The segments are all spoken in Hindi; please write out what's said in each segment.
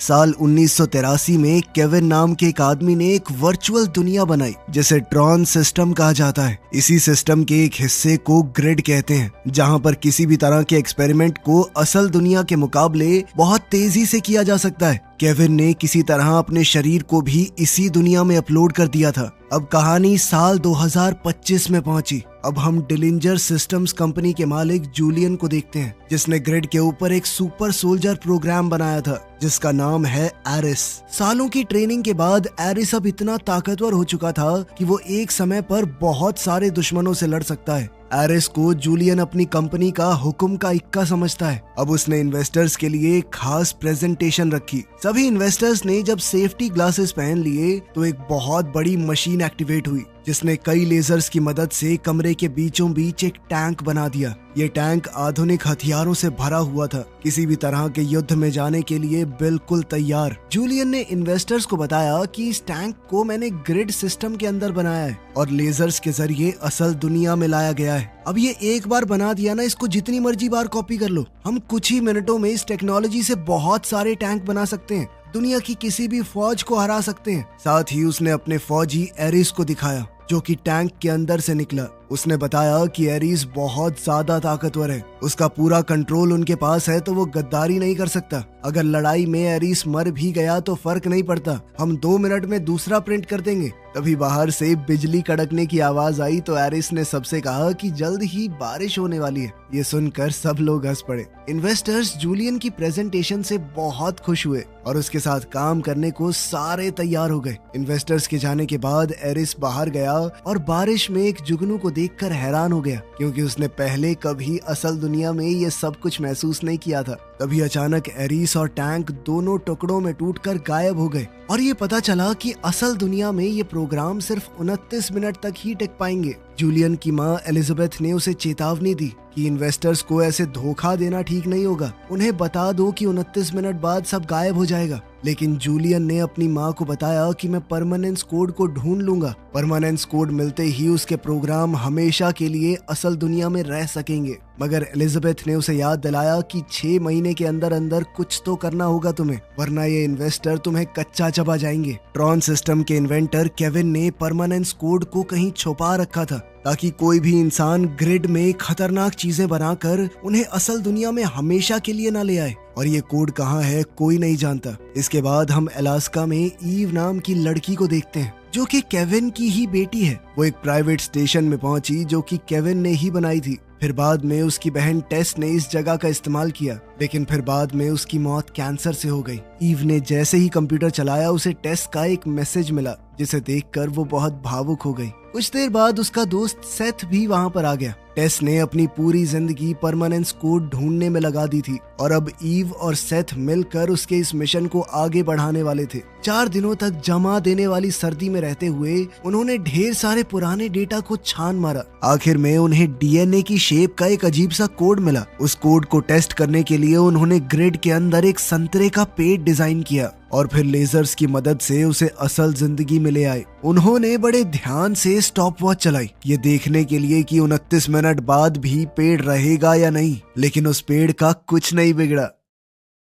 साल 1983 में केविन नाम के एक आदमी ने एक वर्चुअल दुनिया बनाई जिसे ट्रॉन सिस्टम कहा जाता है। इसी सिस्टम के एक हिस्से को ग्रिड कहते हैं, जहां पर किसी भी तरह के एक्सपेरिमेंट को असल दुनिया के मुकाबले बहुत तेजी से किया जा सकता है। केविन ने किसी तरह अपने शरीर को भी इसी दुनिया में अपलोड कर दिया था। अब कहानी साल 2025 में पहुंची। अब हम डिलिंजर सिस्टम्स कंपनी के मालिक जूलियन को देखते हैं, जिसने ग्रिड के ऊपर एक सुपर सोल्जर प्रोग्राम बनाया था जिसका नाम है एरिस। सालों की ट्रेनिंग के बाद एरिस अब इतना ताकतवर हो चुका था कि वो एक समय पर बहुत सारे दुश्मनों से लड़ सकता है। एरिस को जूलियन अपनी कंपनी का हुक्म का इक्का समझता है। अब उसने इन्वेस्टर्स के लिए एक खास प्रेजेंटेशन रखी। सभी इन्वेस्टर्स ने जब सेफ्टी ग्लासेस पहन लिए तो एक बहुत बड़ी मशीन एक्टिवेट हुई जिसने कई लेजर्स की मदद से कमरे के बीचों बीच एक टैंक बना दिया। ये टैंक आधुनिक हथियारों से भरा हुआ था, किसी भी तरह के युद्ध में जाने के लिए बिल्कुल तैयार। जूलियन ने इन्वेस्टर्स को बताया कि इस टैंक को मैंने ग्रिड सिस्टम के अंदर बनाया है और लेजर्स के जरिए असल दुनिया में लाया गया है। अब ये एक बार बना दिया ना, इसको जितनी मर्जी बार कॉपी कर लो। हम कुछ ही मिनटों में इस टेक्नोलॉजी से बहुत सारे टैंक बना सकते हैं, दुनिया की किसी भी फौज को हरा सकते हैं। साथ ही उसने अपने फौजी एरिस को दिखाया जो कि टैंक के अंदर से निकला। उसने बताया कि एरिस बहुत ज्यादा ताकतवर है, उसका पूरा कंट्रोल उनके पास है तो वो गद्दारी नहीं कर सकता। अगर लड़ाई में एरिस मर भी गया तो फर्क नहीं पड़ता, हम 2 मिनट में दूसरा प्रिंट कर देंगे। तभी बाहर से बिजली कड़कने की आवाज आई तो एरिस ने सबसे कहा कि जल्द ही बारिश होने वाली है। ये सुनकर सब लोग हंस पड़े। इन्वेस्टर्स जूलियन की प्रेजेंटेशन से बहुत खुश हुए और उसके साथ काम करने को सारे तैयार हो गए। इन्वेस्टर्स के जाने के बाद एरिस बाहर गया और बारिश में एक जुगनू को देखकर हैरान हो गया, क्योंकि उसने पहले कभी असल दुनिया में ये सब कुछ महसूस नहीं किया था। तभी अचानक एरिस और टैंक दोनों टुकड़ों में टूटकर गायब हो गए और ये पता चला कि असल दुनिया में ये प्रोग्राम सिर्फ 29 मिनट तक ही टिक पाएंगे। जूलियन की माँ एलिजाबेथ ने उसे चेतावनी दी कि इन्वेस्टर्स को ऐसे धोखा देना ठीक नहीं होगा, उन्हें बता दो कि 29 मिनट बाद सब गायब हो जाएगा। लेकिन जूलियन ने अपनी माँ को बताया कि मैं परमानेंस कोड को ढूंढ लूंगा। परमानेंस कोड मिलते ही उसके प्रोग्राम हमेशा के लिए असल दुनिया में रह सकेंगे। मगर एलिजाबेथ ने उसे याद दिलाया कि 6 महीने के अंदर अंदर कुछ तो करना होगा तुम्हें, वरना ये इन्वेस्टर तुम्हें कच्चा चबा जाएंगे। ट्रॉन सिस्टम के इन्वेंटर केविन ने परमानेंस कोड को कहीं छुपा रखा था ताकि कोई भी इंसान ग्रिड में खतरनाक चीजें बनाकर उन्हें असल दुनिया में हमेशा के लिए ना ले आए। और ये कोड कहाँ है कोई नहीं जानता। इसके बाद हम अलास्का में ईव नाम की लड़की को देखते हैं जो कि केविन की ही बेटी है। वो एक प्राइवेट स्टेशन में पहुंची जो कि केविन ने ही बनाई थी। फिर बाद में उसकी बहन टेस ने इस जगह का इस्तेमाल किया, लेकिन फिर बाद में उसकी मौत कैंसर से हो गई। ईव ने जैसे ही कंप्यूटर चलाया उसे टेस का एक मैसेज मिला जिसे देखकर वो बहुत भावुक हो गई। कुछ देर बाद उसका दोस्त सेथ भी वहाँ पर आ गया। टेस ने अपनी पूरी जिंदगी परमानेंस कोड ढूंढने में लगा दी थी और अब ईव और सेथ मिलकर उसके इस मिशन को आगे बढ़ाने वाले थे। 4 दिनों तक जमा देने वाली सर्दी में रहते हुए उन्होंने ढेर सारे पुराने डेटा को छान मारा। आखिर में उन्हें डीएनए की शेप का एक अजीब सा कोड मिला। उस कोड को टेस्ट करने के लिए उन्होंने ग्रिड के अंदर एक संतरे का पेड़ डिजाइन किया और फिर लेजर्स की मदद से उसे असल जिंदगी में ले आए। उन्होंने बड़े ध्यान से स्टॉप वॉच चलाई, ये देखने के लिए कि 29 मिनट बाद भी पेड़ रहेगा या नहीं, लेकिन उस पेड़ का कुछ नहीं बिगड़ा।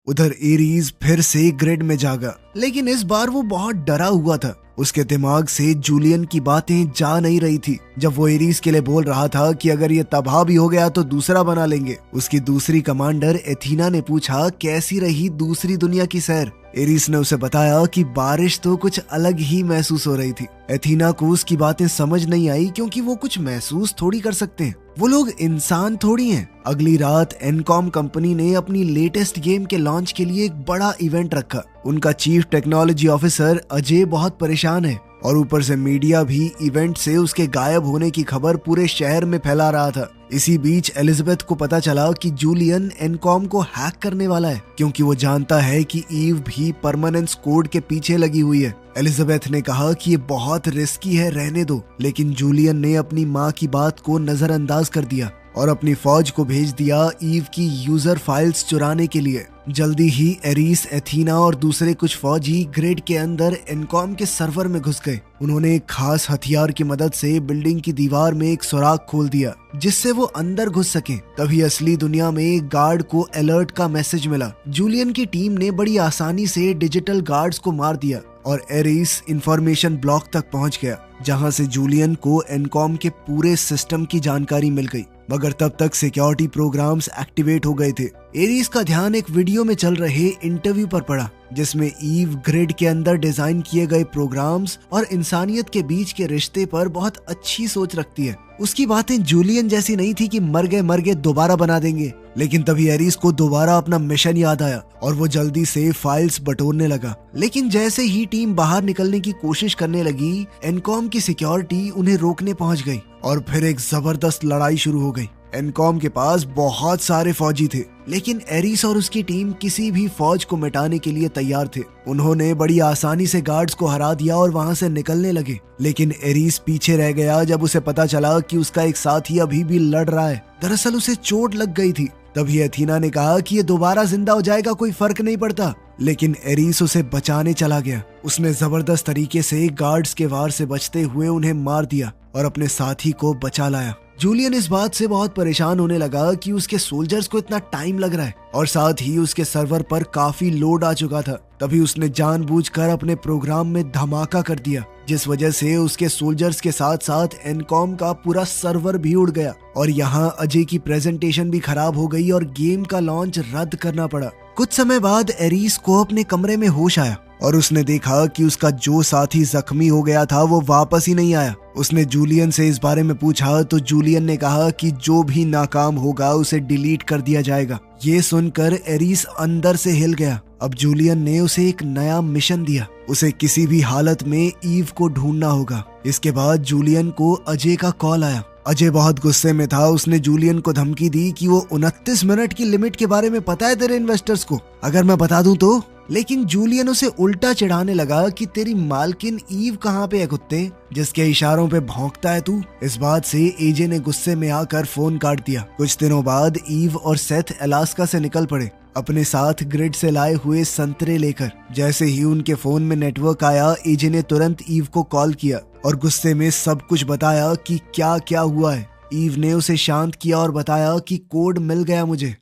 उधर एरीज फिर से ग्रिड में जागा, लेकिन इस बार वो बहुत डरा हुआ था। उसके दिमाग से जूलियन की बातें जा नहीं रही थी जब वो एरीज के लिए बोल रहा था कि अगर ये तबाह भी हो गया तो दूसरा बना लेंगे। उसकी दूसरी कमांडर एथीना ने पूछा कैसी रही दूसरी दुनिया की सैर। एरीज ने उसे बताया कि बारिश तो कुछ अलग ही महसूस हो रही थी। एथीना को उसकी बातें समझ नहीं आई क्योंकि वो कुछ महसूस थोड़ी कर सकते हैं, वो लोग इंसान थोड़ी हैं। अगली रात एनकॉम कंपनी ने अपनी लेटेस्ट गेम के लॉन्च के लिए एक बड़ा इवेंट रखा। उनका चीफ टेक्नोलॉजी ऑफिसर अजय बहुत परेशान है और ऊपर से मीडिया भी इवेंट से उसके गायब होने की खबर पूरे शहर में फैला रहा था। इसी बीच एलिजाबेथ को पता चला कि जूलियन एनकॉम को हैक करने वाला है, क्योंकि वो जानता है कि ईव भी परमानेंस कोड के पीछे लगी हुई है। एलिजाबेथ ने कहा कि ये बहुत रिस्की है, रहने दो, लेकिन जूलियन ने अपनी माँ की बात को नजरअंदाज कर दिया और अपनी फौज को भेज दिया ईव की यूजर फाइल्स चुराने के लिए। जल्दी ही एरिस, एथीना और दूसरे कुछ फौजी ग्रिड के अंदर एनकॉम के सर्वर में घुस गए। उन्होंने एक खास हथियार की मदद से बिल्डिंग की दीवार में एक सुराख खोल दिया जिससे वो अंदर घुस सके। तभी असली दुनिया में एक गार्ड को अलर्ट का मैसेज मिला। जूलियन की टीम ने बड़ी आसानी से डिजिटल गार्ड्स को मार दिया और एरिस इंफॉर्मेशन ब्लॉक तक पहुंच गया, जहां से जूलियन को एनकॉम के पूरे सिस्टम की जानकारी मिल गई। मगर तब तक सिक्योरिटी प्रोग्राम्स एक्टिवेट हो गए थे। एरिस का ध्यान एक वीडियो में चल रहे इंटरव्यू पर पड़ा जिसमें ईव ग्रिड के अंदर डिजाइन किए गए प्रोग्राम्स और इंसानियत के बीच के रिश्ते पर बहुत अच्छी सोच रखती है। उसकी बातें जूलियन जैसी नहीं थी कि मर गए दोबारा बना देंगे। लेकिन तभी एरिस को दोबारा अपना मिशन याद आया और वो जल्दी से फाइल्स बटोरने लगा। लेकिन जैसे ही टीम बाहर निकलने की कोशिश करने लगी, एनकॉम की सिक्योरिटी उन्हें रोकने पहुंच गई और फिर एक जबरदस्त लड़ाई शुरू हो गई। एनकॉम के पास बहुत सारे फौजी थे, लेकिन एरिस और उसकी टीम किसी भी फौज को मिटाने के लिए तैयार थे। उन्होंने बड़ी आसानी से गार्ड्स को हरा दिया और वहां से निकलने लगे। लेकिन एरिस पीछे रह गया जब उसे पता चला कि उसका एक साथी अभी भी लड़ रहा है। दरअसल उसे चोट लग गई थी। तभी एथीना ने कहा कि ये दोबारा जिंदा हो जाएगा, कोई फर्क नहीं पड़ता। लेकिन एरिस उसे बचाने चला गया। उसने जबरदस्त तरीके से गार्ड्स के वार से बचते हुए उन्हें मार दिया और अपने साथी को बचा लाया। जूलियन इस बात से बहुत परेशान होने लगा कि उसके सोल्जर्स को इतना टाइम लग रहा है और साथ ही उसके सर्वर पर काफी लोड आ चुका था। तभी उसने जानबूझकर अपने प्रोग्राम में धमाका कर दिया, जिस वजह से उसके सोल्जर्स के साथ साथ एनकॉम का पूरा सर्वर भी उड़ गया और यहाँ अजय की प्रेजेंटेशन भी खराब हो गई और गेम का लॉन्च रद्द करना पड़ा। कुछ समय बाद एरिस को अपने कमरे में होश आया और उसने देखा कि उसका जो साथी जख्मी हो गया था वो वापस ही नहीं आया। उसने जूलियन से इस बारे में पूछा तो जूलियन ने कहा कि जो भी नाकाम होगा उसे डिलीट कर दिया जाएगा। ये सुनकर एरिस अंदर से हिल गया। अब जूलियन ने उसे एक नया मिशन दिया। उसे किसी भी हालत में ईव को ढूंढना होगा। इसके बाद जूलियन को अजय का कॉल आया। अजय बहुत गुस्से में था। उसने जूलियन को धमकी दी कि वो 29 मिनट की लिमिट के बारे में पता है तेरे इन्वेस्टर्स को, अगर मैं बता दूं तो। लेकिन जूलियन उसे उल्टा चिढ़ाने लगा कि तेरी मालकिन ईव कहाँ पे है कुत्ते, जिसके इशारों पे भौंकता है तू। इस बात से एजे ने गुस्से में आकर फोन काट दिया। कुछ दिनों बाद ईव और सेथ अलास्का से निकल पड़े, अपने साथ ग्रिड से लाए हुए संतरे लेकर। जैसे ही उनके फोन में नेटवर्क आया, एजे ने तुरंत ईव को कॉल किया और गुस्से में सब कुछ बताया कि क्या क्या हुआ है। ईव ने उसे शांत किया और बताया कि कोड मिल गया मुझे।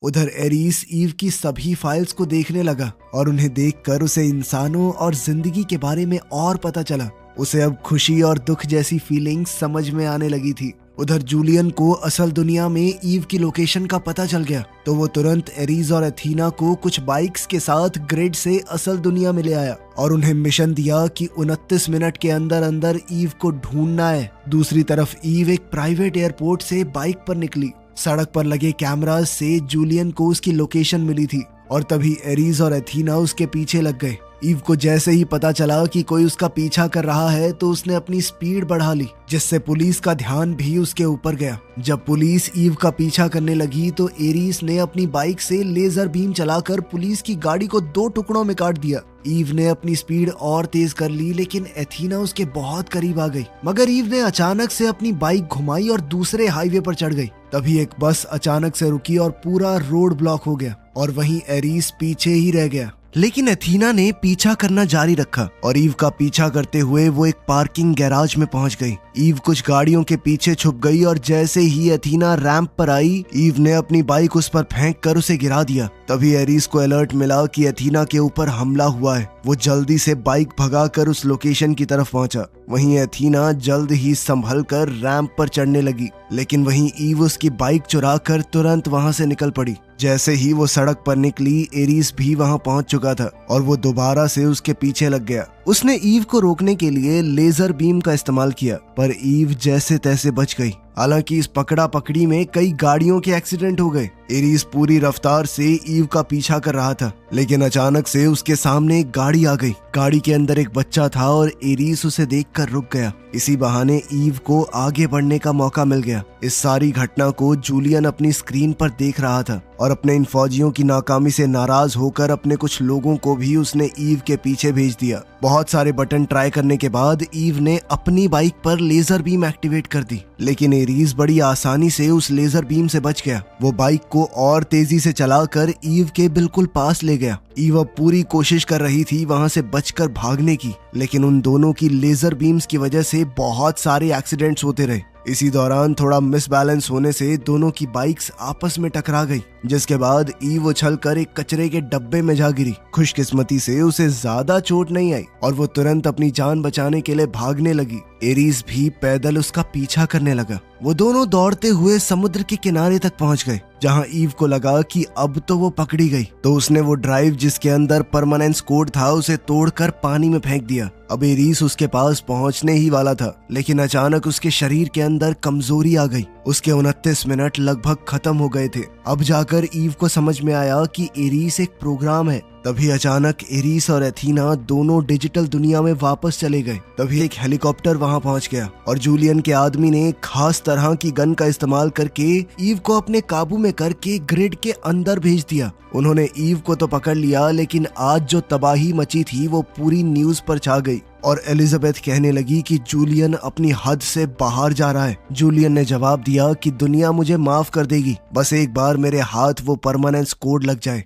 उधर एरिस ईव की सभी फाइल्स को देखने लगा और उन्हें देखकर उसे इंसानों और जिंदगी के बारे में और पता चला। उसे अब खुशी और दुख जैसी फीलिंग्स समझ में आने लगी थी। उधर जूलियन को असल दुनिया में ईव की लोकेशन का पता चल गया तो वो तुरंत एरिस और एथीना को कुछ बाइक्स के साथ ग्रिड से असल दुनिया में ले आया और उन्हें मिशन दिया कि 29 मिनट के अंदर अंदर ईव को ढूंढना है। दूसरी तरफ ईव एक प्राइवेट एयरपोर्ट से बाइक पर निकली। सड़क पर लगे कैमरास से जूलियन को उसकी लोकेशन मिली थी और तभी एरिस और एथीना उसके पीछे लग गए। ईव को जैसे ही पता चला कि कोई उसका पीछा कर रहा है तो उसने अपनी स्पीड बढ़ा ली, जिससे पुलिस का ध्यान भी उसके ऊपर गया। जब पुलिस ईव का पीछा करने लगी तो एरिस ने अपनी बाइक से लेजर बीम चलाकर पुलिस की गाड़ी को 2 टुकड़ों में काट दिया। ईव ने अपनी स्पीड और तेज कर ली, लेकिन एथीना उसके बहुत करीब आ गई। मगर ईव ने अचानक से अपनी बाइक घुमाई और दूसरे हाईवे पर चढ़ गई। तभी एक बस अचानक से रुकी और पूरा रोड ब्लॉक हो गया और वहीं एरिस पीछे ही रह गया। लेकिन एथीना ने पीछा करना जारी रखा और ईव का पीछा करते हुए वो एक पार्किंग गैराज में पहुंच गई। ईव कुछ गाड़ियों के पीछे छुप गई और जैसे ही एथीना रैंप पर आई, ईव ने अपनी बाइक उस पर फेंक कर उसे गिरा दिया। तभी एरिस को अलर्ट मिला कि एथीना के ऊपर हमला हुआ है। वो जल्दी से बाइक भगाकर उस लोकेशन की तरफ पहुंचा। वहीं एथीना जल्द ही संभल कर रैंप पर चढ़ने लगी, लेकिन वहीं ईव उसकी बाइक चुराकर तुरंत वहां से निकल पड़ी। जैसे ही वो सड़क पर निकली, एरिस भी वहां पहुंच चुका था और वो दोबारा से उसके पीछे लग गया। उसने ईव को रोकने के लिए लेजर बीम का इस्तेमाल किया, पर ईव जैसे तैसे बच गई। हालांकि इस पकड़ा पकड़ी में कई गाड़ियों के एक्सीडेंट हो गए। एरिस पूरी रफ्तार से ईव का पीछा कर रहा था, लेकिन अचानक से उसके सामने एक गाड़ी आ गई। गाड़ी के अंदर एक बच्चा था और एरीस उसे देखकर रुक गया। इसी बहाने ईव को आगे बढ़ने का मौका मिल गया। इस सारी घटना को जूलियन अपनी स्क्रीन पर देख रहा था और अपने इन फौजियों की नाकामी से नाराज होकर अपने कुछ लोगों को भी उसने ईव के पीछे भेज दिया। बहुत सारे बटन ट्राई करने के बाद ईव ने अपनी बाइक पर लेजर बीम एक्टिवेट कर दी, लेकिन एरीस बड़ी आसानी से उस लेजर बीम से बच गया। वो बाइक को और तेजी से चलाकर ईव के बिल्कुल पास ले गया। ईव अब पूरी कोशिश कर रही थी वहां से बचकर भागने की, लेकिन उन दोनों की लेजर बीम्स की वजह से बहुत सारे एक्सीडेंट्स होते रहे। इसी दौरान थोड़ा मिसबैलेंस होने से दोनों की बाइक्स आपस में टकरा गई, जिसके बाद ईव उछलकर एक कचरे के डब्बे में जा गिरी। खुशकिस्मती से उसे ज्यादा चोट नहीं आई और वो तुरंत अपनी जान बचाने के लिए भागने लगी। एरीस भी पैदल उसका पीछा करने लगा। वो दोनों दौड़ते हुए समुद्र के किनारे तक पहुंच गए, जहां ईव को लगा कि अब तो वो पकड़ी गई। तो उसने वो ड्राइव जिसके अंदर परमानेंस कोड था उसे तोड़कर पानी में फेंक दिया। अब एरीस उसके पास पहुंचने ही वाला था, लेकिन अचानक उसके शरीर के अंदर कमजोरी आ गई। उसके 29 मिनट लगभग खत्म हो गए थे। अब जाकर ईव को समझ में आया कि एरीस एक प्रोग्राम है। तभी अचानक एरीस और एथीना दोनों डिजिटल दुनिया में वापस चले गए। तभी एक हेलीकॉप्टर वहां पहुंच गया और जूलियन के आदमी ने एक खास तरह की गन का इस्तेमाल करके ईव को अपने काबू में करके ग्रिड के अंदर भेज दिया। उन्होंने ईव को तो पकड़ लिया, लेकिन आज जो तबाही मची थी वो पूरी न्यूज पर छा गई और एलिजाबेथ कहने लगी कि जूलियन अपनी हद से बाहर जा रहा है। जूलियन ने जवाब दिया कि दुनिया मुझे माफ कर देगी, बस एक बार मेरे हाथ वो परमानेंस कोड लग जाए।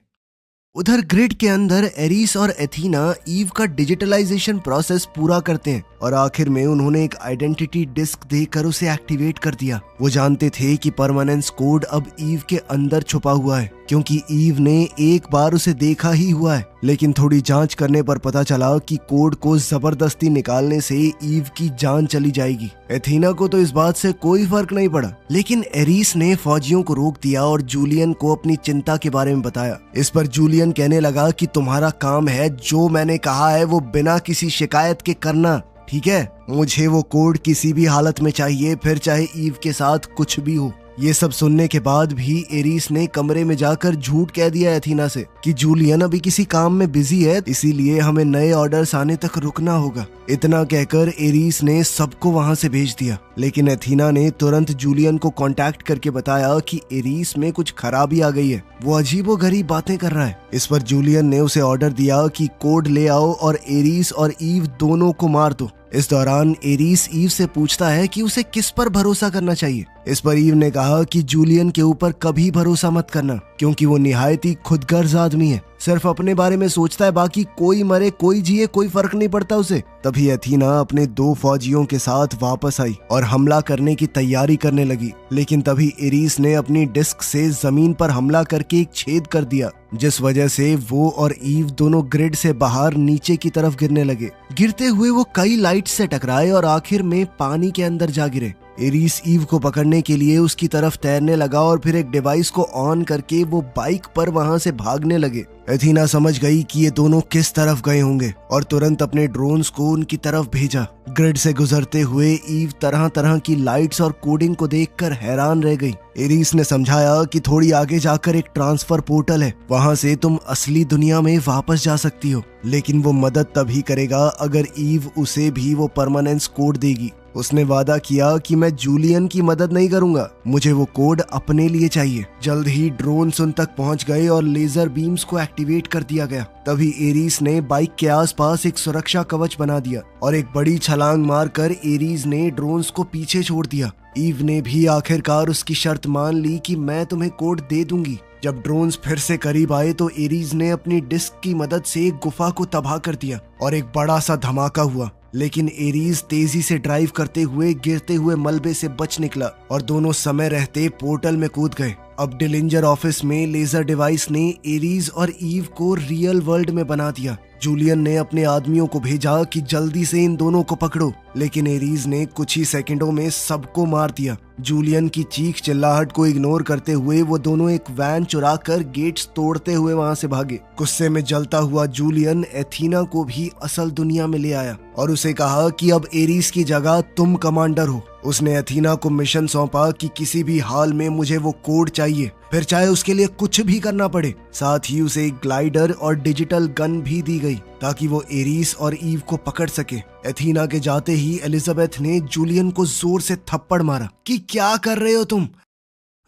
उधर ग्रिड के अंदर एरीस और एथीना ईव का डिजिटलाइजेशन प्रोसेस पूरा करते हैं और आखिर में उन्होंने एक आइडेंटिटी डिस्क देकर उसे एक्टिवेट कर दिया। वो जानते थे कि परमानेंस कोड अब ईव के अंदर छुपा हुआ है, क्योंकि ईव ने एक बार उसे देखा ही हुआ है। लेकिन थोड़ी जांच करने पर पता चला कि कोड को जबरदस्ती निकालने से ईव की जान चली जाएगी। एथीना को तो इस बात से कोई फर्क नहीं पड़ा, लेकिन एरीस ने फौजियों को रोक दिया और जूलियन को अपनी चिंता के बारे में बताया। इस पर जूलियन कहने लगा कि तुम्हारा काम है जो मैंने कहा है वो बिना किसी शिकायत के करना, ठीक है? मुझे वो कोड किसी भी हालत में चाहिए, फिर चाहे ईव के साथ कुछ भी हो। ये सब सुनने के बाद भी एरीस ने कमरे में जाकर झूठ कह दिया एथीना से कि जूलियन अभी किसी काम में बिजी है, इसीलिए हमें नए ऑर्डर्स आने तक रुकना होगा। इतना कहकर एरीस ने सबको वहां से भेज दिया, लेकिन एथीना ने तुरंत जूलियन को कांटेक्ट करके बताया कि एरीस में कुछ खराबी आ गई है, वो अजीबोगरीब बातें कर रहा है। इस पर जूलियन ने उसे ऑर्डर दिया कि कोड ले आओ और एरीस और ईव दोनों को मार दो। इस दौरान एरीस ईव से पूछता है कि उसे किस पर भरोसा करना चाहिए। इस पर ईव ने कहा कि जूलियन के ऊपर कभी भरोसा मत करना, क्योंकि वो निहायत ही खुदगर्ज आदमी है, सिर्फ अपने बारे में सोचता है, बाकी कोई मरे कोई जिए कोई फर्क नहीं पड़ता उसे। तभी एथीना अपने 2 फौजियों के साथ वापस आई और हमला करने की तैयारी करने लगी, लेकिन तभी एरीस ने अपनी डिस्क से जमीन पर हमला करके एक छेद कर दिया, जिस वजह से वो और ईव दोनों ग्रिड से बाहर नीचे की तरफ गिरने लगे। गिरते हुए वो कई लाइट से टकराए और आखिर में पानी के अंदर जा गिरे। एरीस ईव को पकड़ने के लिए उसकी तरफ तैरने लगा और फिर एक डिवाइस को ऑन करके वो बाइक पर वहां से भागने लगे। एथीना समझ गई कि ये दोनों किस तरफ गए होंगे और तुरंत अपने ड्रोन्स को उनकी तरफ भेजा। ग्रिड से गुजरते हुए ईव तरह तरह की लाइट्स और कोडिंग को देखकर हैरान रह गई। एरीस ने समझाया कि थोड़ी आगे जाकर एक ट्रांसफर पोर्टल है, वहां से तुम असली दुनिया में वापस जा सकती हो, लेकिन वो मदद तभी करेगा अगर ईव उसे भी वो परमानेंस कोड देगी। उसने वादा किया कि मैं जूलियन की मदद नहीं करूंगा, मुझे वो कोड अपने लिए चाहिए। जल्द ही ड्रोन्स उन तक पहुंच गए और लेजर बीम्स को एक्टिवेट कर दिया गया। तभी एरीस ने बाइक के आसपास एक सुरक्षा कवच बना दिया और एक बड़ी छलांग मारकर एरीस ने ड्रोन्स को पीछे छोड़ दिया। ईव ने भी आखिरकार उसकी शर्त मान ली कि मैं तुम्हें कोड दे दूंगी। जब ड्रोन्स फिर से करीब आए तो एरीस ने अपनी डिस्क की मदद से एक गुफा को तबाह कर दिया और एक बड़ा सा धमाका हुआ, लेकिन एरीस तेजी से ड्राइव करते हुए गिरते हुए मलबे से बच निकला और दोनों समय रहते पोर्टल में कूद गए। अब डिलिंजर ऑफिस में लेजर डिवाइस ने एरीस और ईव को रियल वर्ल्ड में बना दिया। जूलियन ने अपने आदमियों को भेजा कि जल्दी से इन दोनों को पकड़ो, लेकिन एरीस ने कुछ ही सेकंडों में सबको मार दिया। जूलियन की चीख चिल्लाहट को इग्नोर करते हुए वो दोनों एक वैन चुराकर गेट्स तोड़ते हुए वहां से भागे। गुस्से में जलता हुआ जूलियन एथीना को भी असल दुनिया में ले आया और उसे कहा कि अब एरीस की जगह तुम कमांडर हो। उसने एथीना को मिशन सौंपा कि किसी भी हाल में मुझे वो कोड चाहिए, फिर चाहे उसके लिए कुछ भी करना पड़े। साथ ही उसे एक ग्लाइडर और डिजिटल गन भी दी गई ताकि वो एरिस और ईव को पकड़ सके। एथीना के जाते ही एलिजाबेथ ने जूलियन को जोर से थप्पड़ मारा कि क्या कर रहे हो तुम।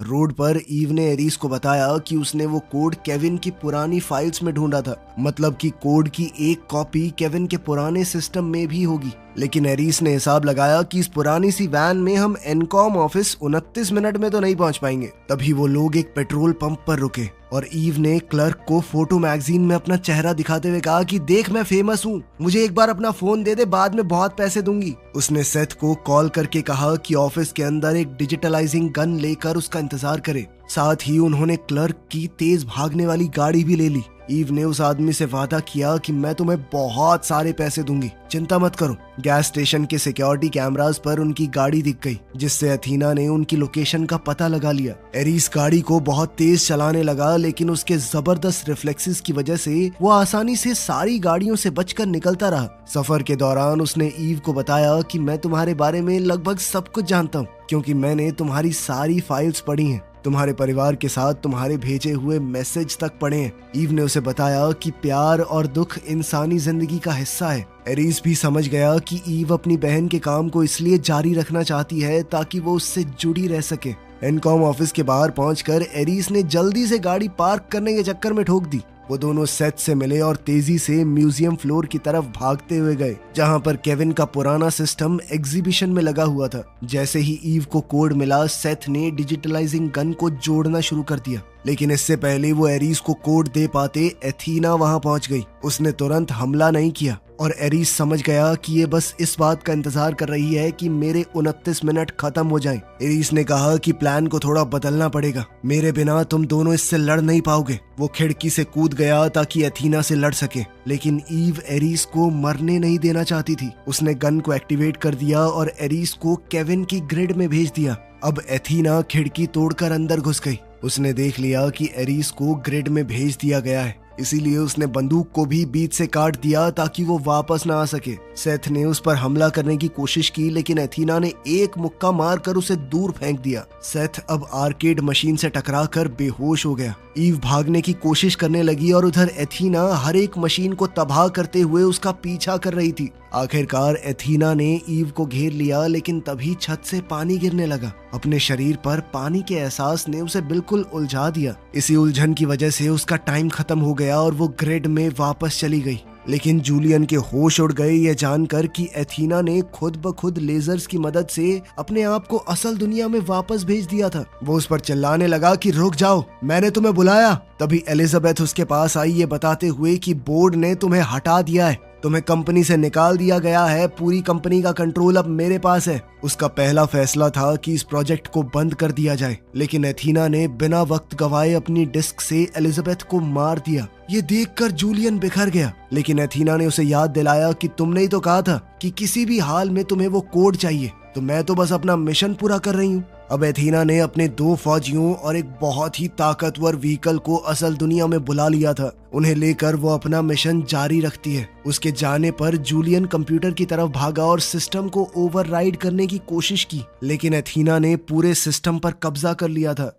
रोड पर ईव ने एरिस को बताया कि उसने वो कोड केविन की पुरानी फाइल्स में ढूंढा था, मतलब कि कोड की एक कॉपी केविन के पुराने सिस्टम में भी होगी। लेकिन एरिस ने हिसाब लगाया कि इस पुरानी सी वैन में हम एनकॉम ऑफिस 29 मिनट में तो नहीं पहुंच पाएंगे। तभी वो लोग एक पेट्रोल पंप पर रुके और ईव ने क्लर्क को फोटो मैगजीन में अपना चेहरा दिखाते हुए कहा कि देख मैं फेमस हूँ, मुझे एक बार अपना फोन दे दे, बाद में बहुत पैसे दूंगी। उसने सेथ को कॉल करके कहा कि ऑफिस के अंदर एक डिजिटलाइजिंग गन लेकर उसका इंतजार करे। साथ ही उन्होंने क्लर्क की तेज भागने वाली गाड़ी भी ले ली। ईव ने उस आदमी से वादा किया कि मैं तुम्हें बहुत सारे पैसे दूंगी, चिंता मत करो। गैस स्टेशन के सिक्योरिटी कैमरास पर उनकी गाड़ी दिख गई, जिससे एथीना ने उनकी लोकेशन का पता लगा लिया। एरिस गाड़ी को बहुत तेज चलाने लगा, लेकिन उसके जबरदस्त रिफ्लेक्सेस की वजह से वो आसानी से सारी गाड़ियों से बचकर निकलता रहा। सफर के दौरान उसने ईव को बताया कि मैं तुम्हारे बारे में लगभग सब कुछ जानता हूँ, क्योंकि मैंने तुम्हारी सारी फाइल्स पढ़ी हैं, तुम्हारे परिवार के साथ तुम्हारे भेजे हुए मैसेज तक पढ़े हैं। ईव ने उसे बताया कि प्यार और दुख इंसानी जिंदगी का हिस्सा है। एरिस भी समझ गया कि ईव अपनी बहन के काम को इसलिए जारी रखना चाहती है ताकि वो उससे जुड़ी रह सके। एनकॉम ऑफिस के बाहर पहुंचकर एरिस ने जल्दी से गाड़ी पार्क करने के चक्कर में ठोक दी। वो दोनों सेथ से मिले और तेजी से म्यूजियम फ्लोर की तरफ भागते हुए गए, जहां पर केविन का पुराना सिस्टम एग्जीबिशन में लगा हुआ था। जैसे ही ईव को कोड मिला, सेथ ने डिजिटलाइजिंग गन को जोड़ना शुरू कर दिया, लेकिन इससे पहले वो एरिस को कोड दे पाते एथीना वहां पहुंच गई। उसने तुरंत हमला नहीं किया और एरिस समझ गया कि ये बस इस बात का इंतजार कर रही है कि मेरे 29 मिनट खत्म हो जाएं। एरिस ने कहा कि प्लान को थोड़ा बदलना पड़ेगा, मेरे बिना तुम दोनों इससे लड़ नहीं पाओगे। वो खिड़की से कूद गया ताकि एथीना से लड़ सके, लेकिन ईव एरिस को मरने नहीं देना चाहती थी। उसने गन को एक्टिवेट कर दिया और एरिस को केविन की ग्रिड में भेज दिया। अब एथीना खिड़की तोड़कर अंदर घुस गई। उसने देख लिया कि एरिस को ग्रिड में भेज दिया गया है, इसीलिए उसने बंदूक को भी बीच से काट दिया ताकि वो वापस ना आ सके। सेथ ने उस पर हमला करने की कोशिश की, लेकिन एथीना ने एक मुक्का मारकर उसे दूर फेंक दिया। सेथ अब आर्केड मशीन से टकराकर बेहोश हो गया। ईव भागने की कोशिश करने लगी और उधर एथीना हर एक मशीन को तबाह करते हुए उसका पीछा कर रही थी। आखिरकार एथीना ने ईव को घेर लिया, लेकिन तभी छत से पानी गिरने लगा। अपने शरीर पर पानी के एहसास ने उसे बिल्कुल उलझा दिया। इसी उलझन की वजह से उसका टाइम खत्म हो गया और वो ग्रिड में वापस चली गई। लेकिन जूलियन के होश उड़ गए ये जानकर कि एथीना ने खुद ब खुद लेजर्स की मदद से अपने आप को असल दुनिया में वापस भेज दिया था। वो उस पर चिल्लाने लगा कि रुक जाओ, मैंने तुम्हें बुलाया। तभी एलिजाबेथ उसके पास आई ये बताते हुए कि बोर्ड ने तुम्हें हटा दिया है, तुम्हें कंपनी से निकाल दिया गया है, पूरी कंपनी का कंट्रोल अब मेरे पास है। उसका पहला फैसला था कि इस प्रोजेक्ट को बंद कर दिया जाए, लेकिन एथीना ने बिना वक्त गवाए अपनी डिस्क से एलिजाबेथ को मार दिया। ये देखकर जूलियन बिखर गया, लेकिन एथीना ने उसे याद दिलाया कि तुमने ही तो कहा था कि किसी भी हाल में तुम्हें वो कोड चाहिए, तो मैं तो बस अपना मिशन पूरा कर रही हूँ। अब एथीना ने अपने 2 फौजियों और एक बहुत ही ताकतवर व्हीकल को असल दुनिया में बुला लिया था। उन्हें लेकर वो अपना मिशन जारी रखती है। उसके जाने पर जूलियन कंप्यूटर की तरफ भागा और सिस्टम को ओवरराइड करने की कोशिश की, लेकिन एथीना ने पूरे सिस्टम पर कब्जा कर लिया था।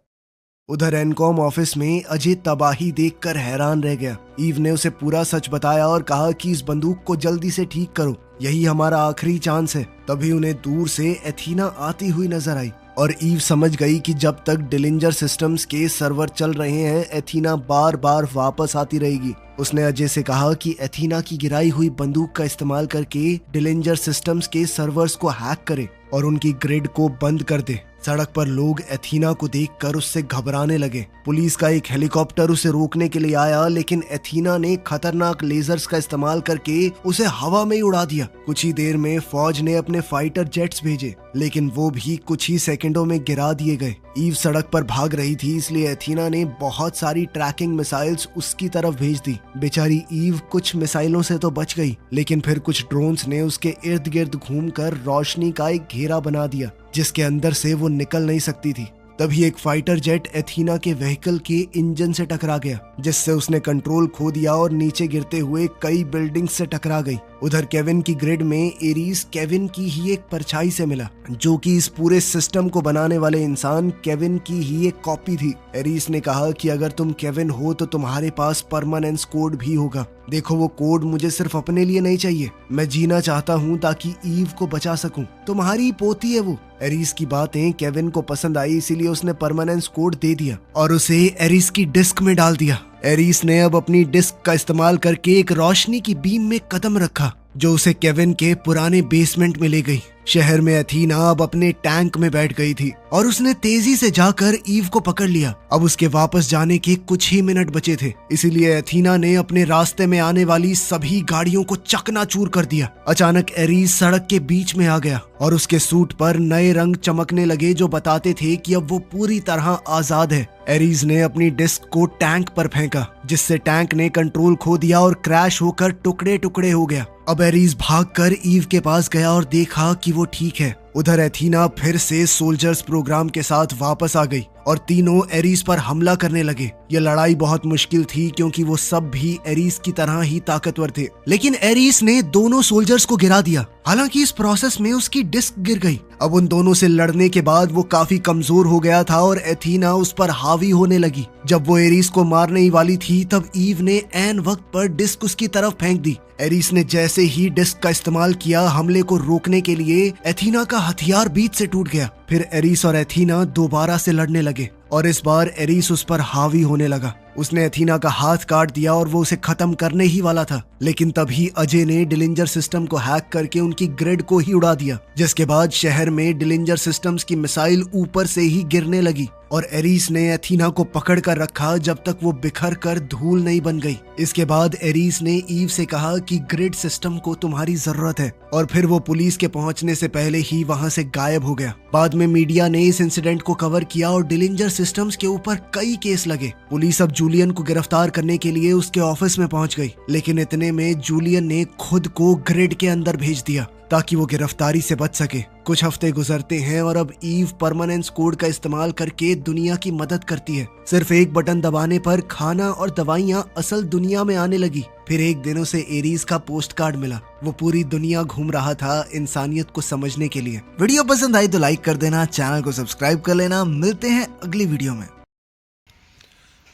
उधर एनकॉम ऑफिस में अजय तबाही देखकर हैरान रह गया। ईव ने उसे पूरा सच बताया और कहा कि इस बंदूक को जल्दी से ठीक करो, यही हमारा आखिरी चांस है। तभी उन्हें दूर से एथीना आती हुई नजर आई और ईव समझ गई कि जब तक डिलिंजर सिस्टम्स के सर्वर चल रहे हैं, एथीना बार बार वापस आती रहेगी। उसने अजय से कहा कि एथीना की गिराई हुई बंदूक का इस्तेमाल करके डिलिंजर सिस्टम्स के सर्वर्स को हैक करे और उनकी ग्रिड को बंद कर दे। सड़क पर लोग एथीना को देखकर उससे घबराने लगे। पुलिस का एक हेलीकॉप्टर उसे रोकने के लिए आया, लेकिन एथीना ने खतरनाक लेजर्स का इस्तेमाल करके उसे हवा में ही उड़ा दिया। कुछ ही देर में फौज ने अपने फाइटर जेट्स भेजे, लेकिन वो भी कुछ ही सेकंडों में गिरा दिए गए। ईव सड़क पर भाग रही थी, इसलिए एथीना ने बहुत सारी ट्रैकिंग मिसाइल्स उसकी तरफ भेज दी। बेचारी ईव कुछ मिसाइलों से तो बच गई, लेकिन फिर कुछ ड्रोन्स ने उसके इर्द गिर्द घूमकर रोशनी का एक घेरा बना दिया, जिसके अंदर से वो निकल नहीं सकती थी। तभी एक फाइटर जेट एथीना के व्हीकल के इंजन से टकरा गया, जिससे उसने कंट्रोल खो दिया और नीचे गिरते हुए कई बिल्डिंग्स से टकरा गई। उधर केविन की ग्रिड में एरीज केविन की ही एक परछाई से मिला, जो कि इस पूरे सिस्टम को बनाने वाले इंसान केविन की ही एक कॉपी थी। एरीज ने कहा कि अगर तुम केविन हो तो तुम्हारे पास परमानेंस कोड भी होगा। देखो, वो कोड मुझे सिर्फ अपने लिए नहीं चाहिए, मैं जीना चाहता हूँ ताकि ईव को बचा सकूं। तुम्हारी पोती है वो। एरीज की बातें केविन को पसंद आई, इसीलिए उसने परमानेंस कोड दे दिया और उसे एरीज की डिस्क में डाल दिया। एरीज ने अब अपनी डिस्क का इस्तेमाल करके एक रोशनी की बीम में कदम रखा, जो उसे केविन के पुराने बेसमेंट में ले गई। शहर में एथीना अब अपने टैंक में बैठ गई थी और उसने तेजी से जाकर ईव को पकड़ लिया। अब उसके वापस जाने के कुछ ही मिनट बचे थे, इसीलिए एथीना ने अपने रास्ते में आने वाली सभी गाड़ियों को चकनाचूर कर दिया। अचानक एरीज सड़क के बीच में आ गया और उसके सूट पर नए रंग चमकने लगे, जो बताते थे कि अब वो पूरी तरह आजाद है। एरीज ने अपनी डिस्क को टैंक पर फेंका, जिससे टैंक ने कंट्रोल खो दिया और क्रैश होकर टुकड़े टुकड़े हो गया। अब एरीज भागकर ईव के पास गया और देखा कि वो ठीक है। उधर एथीना फिर से सोल्जर्स प्रोग्राम के साथ वापस आ गई और तीनों एरीज पर हमला करने लगे। यह लड़ाई बहुत मुश्किल थी, क्योंकि वो सब भी एरीज की तरह ही ताकतवर थे, लेकिन एरीज ने दोनों सोल्जर्स को गिरा दिया। हालांकि इस प्रोसेस में उसकी डिस्क गिर गई। अब उन दोनों से लड़ने के बाद वो काफी कमजोर हो गया था और एथीना उस पर हावी होने लगी। जब वो एरीज को मारने ही वाली थी, तब ईव ने ऐन वक्त पर डिस्क उसकी तरफ फेंक दी। एरीज ने जैसे ही डिस्क का इस्तेमाल किया हमले को रोकने के लिए, एथीना का हथियार बीच से टूट गया। फिर एरीस और एथीना दोबारा से लड़ने लगे और इस बार एरीस उस पर हावी होने लगा। उसने एथीना का हाथ काट दिया और वो उसे खत्म करने ही वाला था, लेकिन तभी अजय ने डिलिंजर सिस्टम को हैक करके उनकी ग्रिड को ही उड़ा दिया, जिसके बाद शहर में डिलिंजर सिस्टम्स की मिसाइल ऊपर से ही गिरने लगी और एरीस ने एथीना को पकड़ कर रखा जब तक वो बिखर कर धूल नहीं बन गई। इसके बाद एरीस ने ईव से कहा कि ग्रिड सिस्टम को तुम्हारी जरूरत है, और फिर वो पुलिस के पहुंचने से पहले ही वहां से गायब हो गया। बाद में मीडिया ने इस इंसिडेंट को कवर किया और डिलिंजर सिस्टम्स के ऊपर कई केस लगे। पुलिस अब जूलियन को गिरफ्तार करने के लिए उसके ऑफिस में पहुंच गई, लेकिन इतने में जूलियन ने खुद को ग्रिड के अंदर भेज दिया ताकि वो गिरफ्तारी से बच सके। कुछ हफ्ते गुजरते हैं और अब ईव परमानेंस कोड का इस्तेमाल करके दुनिया की मदद करती है। सिर्फ एक बटन दबाने पर खाना और दवाइयाँ असल दुनिया में आने लगी। फिर एक दिन उसे एरीज का पोस्ट कार्ड मिला। वो पूरी दुनिया घूम रहा था इंसानियत को समझने के लिए। वीडियो पसंद आई तो लाइक कर देना, चैनल को सब्सक्राइब कर लेना। मिलते हैं अगली वीडियो में।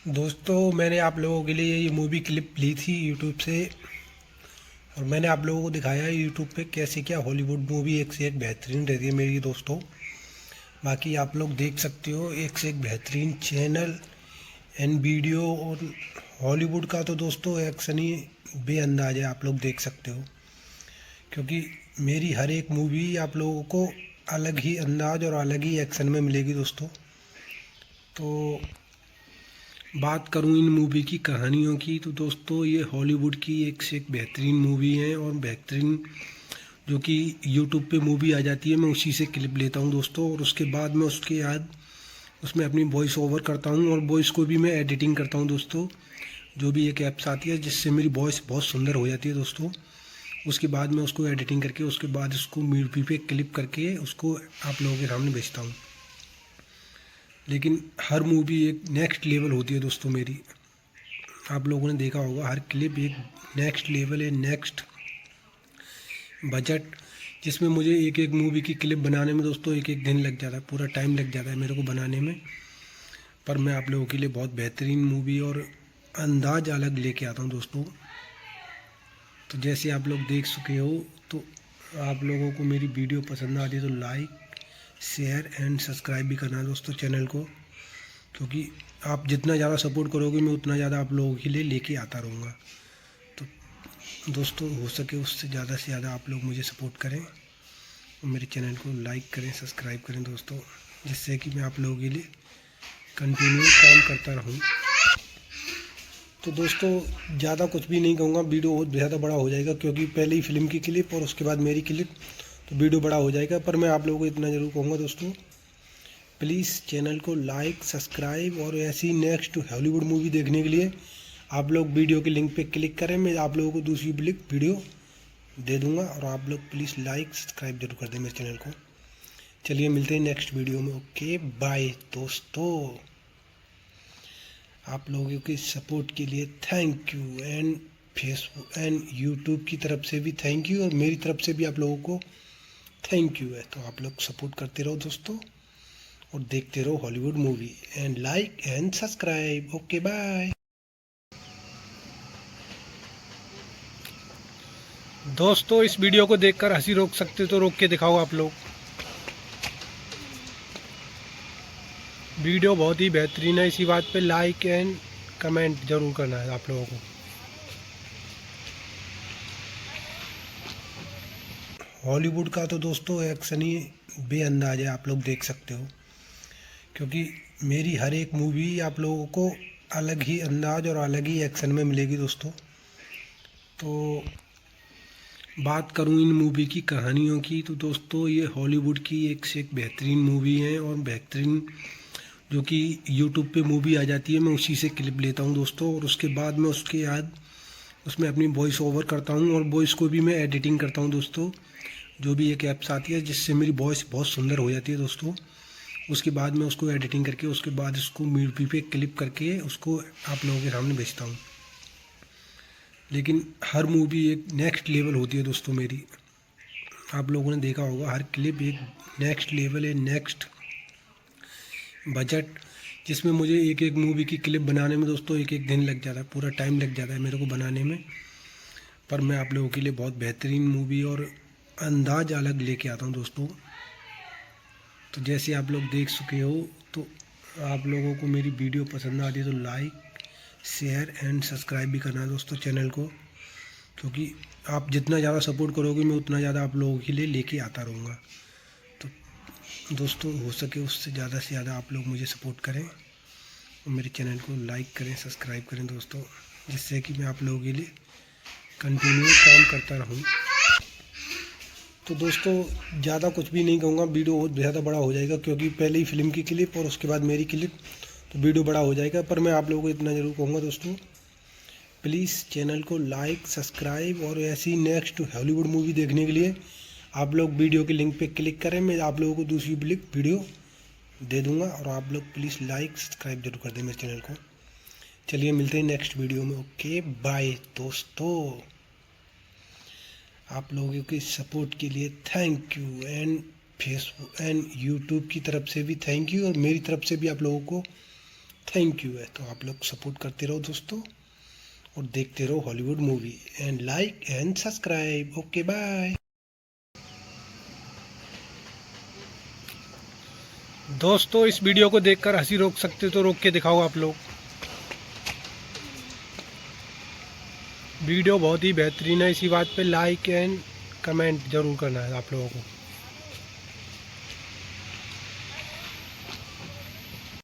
दोस्तों, मैंने आप लोगों के लिए ये मूवी क्लिप ली थी यूट्यूब से, और मैंने आप लोगों को दिखाया है यूट्यूब पे कैसे क्या हॉलीवुड मूवी एक से एक बेहतरीन रहती है मेरी दोस्तों। बाकी आप लोग देख सकते हो, एक से एक बेहतरीन चैनल एंड वीडियो। और हॉलीवुड का तो दोस्तों एक्शन ही बेअंदाज है, आप लोग देख सकते हो, क्योंकि मेरी हर एक मूवी आप लोगों को अलग ही अंदाज और अलग ही एक्शन में मिलेगी दोस्तों। तो बात करूं इन मूवी की कहानियों की, तो दोस्तों ये हॉलीवुड की एक से एक बेहतरीन मूवी है, और बेहतरीन जो कि यूट्यूब पे मूवी आ जाती है मैं उसी से क्लिप लेता हूं दोस्तों, और उसके बाद मैं उसके बाद उसमें अपनी वॉइस ओवर करता हूं, और वॉइस को भी मैं एडिटिंग करता हूं दोस्तों। जो भी एक ऐप्स आती है जिससे मेरी वॉइस बहुत सुंदर हो जाती है दोस्तों। उसके बाद मैं उसको एडिटिंग करके उसके बाद उसको मूवी पे क्लिप करके उसको आप लोगों के सामने भेजता हूँ। लेकिन हर मूवी एक नेक्स्ट लेवल होती है दोस्तों मेरी। आप लोगों ने देखा होगा हर क्लिप एक नेक्स्ट लेवल है, नेक्स्ट बजट, जिसमें मुझे एक एक मूवी की क्लिप बनाने में दोस्तों एक एक दिन लग जाता है, पूरा टाइम लग जाता है मेरे को बनाने में। पर मैं आप लोगों के लिए बहुत बेहतरीन मूवी और अंदाज अलग लेके आता हूँ दोस्तों। तो जैसे आप लोग देख चुके हो, तो आप लोगों को मेरी वीडियो पसंद आती है तो लाइक शेयर एंड सब्सक्राइब भी करना दोस्तों चैनल को, क्योंकि आप जितना ज़्यादा सपोर्ट करोगे मैं उतना ज़्यादा आप लोगों के लिए लेके आता रहूँगा। तो दोस्तों हो सके उससे ज़्यादा से ज़्यादा आप लोग मुझे सपोर्ट करें और मेरे चैनल को लाइक करें, सब्सक्राइब करें दोस्तों, जिससे कि मैं आप लोगों के लिए कंटिन्यू काम करता रहूँ। तो दोस्तों ज़्यादा कुछ भी नहीं कहूँगा, वीडियो बहुत ज़्यादा बड़ा हो जाएगा, क्योंकि पहले ही फिल्म की क्लिप और उसके बाद मेरी क्लिप, तो वीडियो बड़ा हो जाएगा। पर मैं आप लोगों को इतना ज़रूर कहूँगा दोस्तों, प्लीज़ चैनल को लाइक सब्सक्राइब, और ऐसी नेक्स्ट हॉलीवुड मूवी देखने के लिए आप लोग वीडियो के लिंक पे क्लिक करें। मैं आप लोगों को दूसरी वीडियो दे दूँगा, और आप लोग प्लीज़ लाइक सब्सक्राइब जरूर कर दें मेरे चैनल को। चलिए मिलते हैं नेक्स्ट वीडियो में। ओके बाय दोस्तों। आप लोगों की सपोर्ट के लिए thank you, and Facebook and YouTube की तरफ से भी थैंक यू, और मेरी तरफ से भी आप लोगों को थैंक यू है। तो आप लोग सपोर्ट करते रहो दोस्तों, और देखते रहो Hollywood movie, and like and subscribe. Okay bye दोस्तों। इस वीडियो को देखकर हंसी रोक सकते तो रोक के दिखाओ आप लोग। वीडियो बहुत ही बेहतरीन है, इसी बात पे लाइक एंड कमेंट जरूर करना है आप लोगों को। हॉलीवुड का तो दोस्तों एक्शन ही बेअंदाज है, आप लोग देख सकते हो, क्योंकि मेरी हर एक मूवी आप लोगों को अलग ही अंदाज और अलग ही एक्शन में मिलेगी दोस्तों। तो बात करूं इन मूवी की कहानियों की, तो दोस्तों ये हॉलीवुड की एक से एक बेहतरीन मूवी है, और बेहतरीन जो कि यूट्यूब पे मूवी आ जाती है, मैं उसी से क्लिप लेता हूं दोस्तों, और उसके बाद मैं उसके बाद उसमें अपनी वॉइस ओवर करता हूं, और वॉइस को भी मैं एडिटिंग करता हूं दोस्तों। जो भी एक ऐप्स आती है जिससे मेरी वॉइस बहुत सुंदर हो जाती है दोस्तों। उसके बाद मैं उसको एडिटिंग करके, उसके बाद उसको मूवी पे क्लिप करके उसको आप लोगों के सामने भेजता हूँ। लेकिन हर मूवी एक नेक्स्ट लेवल होती है दोस्तों मेरी। आप लोगों ने देखा होगा हर क्लिप एक नेक्स्ट लेवल है, नेक्स्ट बजट, जिसमें मुझे एक एक मूवी की क्लिप बनाने में दोस्तों एक एक दिन लग जाता है, पूरा टाइम लग जाता है मेरे को बनाने में। पर मैं आप लोगों के लिए बहुत बेहतरीन मूवी और अंदाज अलग लेके आता हूँ दोस्तों। तो जैसे आप लोग देख चुके हो, तो आप लोगों को मेरी वीडियो पसंद आती है तो लाइक शेयर एंड सब्सक्राइब भी करना है दोस्तों चैनल को, क्योंकि आप जितना ज़्यादा सपोर्ट करोगे मैं उतना ज़्यादा आप लोगों के लिए लेके आता रहूँगा। तो दोस्तों हो सके उससे ज़्यादा से ज़्यादा आप लोग मुझे सपोर्ट करें, और मेरे चैनल को लाइक करें, सब्सक्राइब करें दोस्तों, जिससे कि मैं आप लोगों के लिए कंटिन्यू काम करता रहूँ। तो दोस्तों ज़्यादा कुछ भी नहीं कहूँगा, वीडियो बहुत ज़्यादा बड़ा हो जाएगा, क्योंकि पहले ही फिल्म की क्लिप और उसके बाद मेरी क्लिप, तो वीडियो बड़ा हो जाएगा। पर मैं आप लोगों को इतना ज़रूर कहूँगा दोस्तों, प्लीज़ चैनल को लाइक सब्सक्राइब, और ऐसी नेक्स्ट हॉलीवुड मूवी देखने के लिए आप लोग वीडियो के लिंक पे क्लिक करें, मैं आप लोगों को दूसरी वीडियो दे दूँगा, और आप लोग प्लीज़ लाइक सब्सक्राइब जरूर कर दें मेरे चैनल को। चलिए मिलते हैं नेक्स्ट वीडियो में। ओके बाय दोस्तों। आप लोगों की सपोर्ट के लिए thank you, and Facebook and YouTube की तरफ से भी थैंक यू, और मेरी तरफ से भी आप लोगों को थैंक यू है। तो आप लोग सपोर्ट करते रहो दोस्तों, और देखते रहो Hollywood movie, and like and subscribe. Okay bye दोस्तों। इस वीडियो को देखकर हंसी रोक सकते तो रोक के दिखाओ आप लोग। वीडियो बहुत ही बेहतरीन है, इसी बात पे लाइक एंड कमेंट जरूर करना है आप लोगों को।